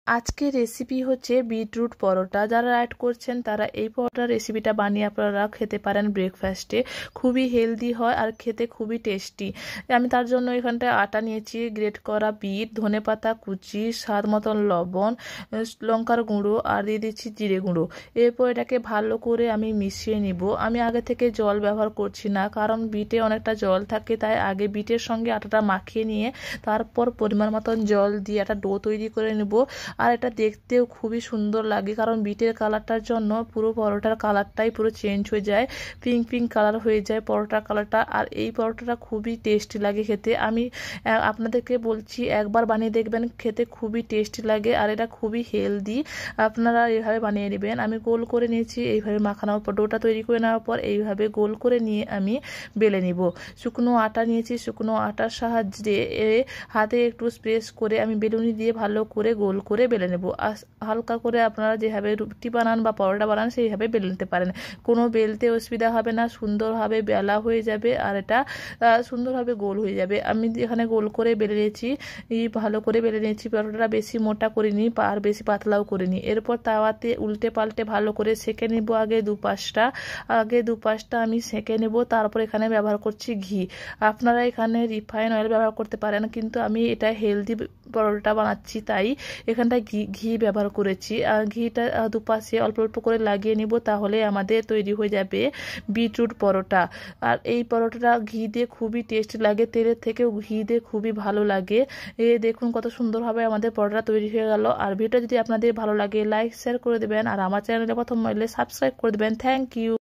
আজকে রেসিপি হচ্ছে বিটরুট পরোটা। যারা ডায়েট করছেন তারা এই পরোটার রেসিপিটা বানিয়ে আপনারা খেতে পারেন ব্রেকফাস্টে। খুবই হেলদি হয় আর খেতে খুবই টেস্টি। আমি তার জন্য এখানটায় আটা নিয়েছি, গ্রেট করা বিট, ধনেপাতা কুচি, স্বাদ মতন লবণ, লঙ্কার গুঁড়ো আর দিয়ে দিচ্ছি জিরে গুঁড়ো। এরপর এটাকে ভালো করে আমি মিশিয়ে নিব। আমি আগে থেকে জল ব্যবহার করছি না, কারণ বিটে অনেকটা জল থাকে, তাই আগে বিটের সঙ্গে আটাটা মাখিয়ে নিয়ে তারপর পরিমাণ মতন জল দিয়ে একটা ডো তৈরি করে নেব। আর এটা দেখতেও খুবই সুন্দর লাগে, কারণ বিটের কালারটার জন্য পুরো পরোটার কালারটাই পুরো চেঞ্জ হয়ে যায়, পিঙ্ক পিঙ্ক কালার হয়ে যায় পরোটার কালারটা। আর এই পরোটাটা খুবই টেস্টি লাগে খেতে। আমি আপনাদেরকে বলছি একবার বানিয়ে দেখবেন, খেতে খুবই টেস্টি লাগে আর এটা খুবই হেলদি। আপনারা এইভাবে বানিয়ে নেবেন। আমি গোল করে নিয়েছি, এইভাবে মাখানোর পর ডোটা তৈরি করে নেওয়ার পর এইভাবে গোল করে নিয়ে আমি বেলে নিব। শুকনো আটা নিয়েছি, শুকনো আটার সাহায্যে হাতে একটু স্প্রেস করে আমি বেলুনি দিয়ে ভালো করে গোল করে বেলে নেব। হালকা করে আপনারা যেভাবে রুটি বানান বা পরোটা বানান সেইভাবে বেলে নিতে পারেন, কোনো বেলতে অসুবিধা হবে না, সুন্দরভাবে বেলা হয়ে যাবে আর এটা সুন্দরভাবে গোল হয়ে যাবে। আমি এখানে গোল করে বেলে নিয়েছি, ভালো করে বেলে নিয়েছি। পরোটাটা বেশি মোটা করিনি আর বেশি পাতলাও করিনি। এরপর তাওয়াতে উল্টে পাল্টে ভালো করে সেঁকে নেব। আগে দুপাশটা আমি সেঁকে নেব। তারপর এখানে ব্যবহার করছি ঘি। আপনারা এখানে রিফাইন অয়েল ব্যবহার করতে পারেন, কিন্তু আমি এটা হেলদি পরোটা বানাচ্ছি তাই এখানটায় ঘি ব্যবহার করেছি। আর ঘিটা দুপাশে অল্প অল্প করে লাগিয়ে নিব, তাহলে আমাদের তৈরি হয়ে যাবে বিটরুট পরোটা। আর এই পরোটাটা ঘি দিয়ে খুবই টেস্টি লাগে, তেলের থেকেও ঘি দিয়ে খুবই ভালো লাগে। দেখুন কত সুন্দরভাবে আমাদের পরোটা তৈরি হয়ে গেল। আর ভিডিওটা যদি আপনাদের ভালো লাগে লাইক শেয়ার করে দেবেন, আর আমার চ্যানেলে প্রথম হলে সাবস্ক্রাইব করে দেবেন। Thank you.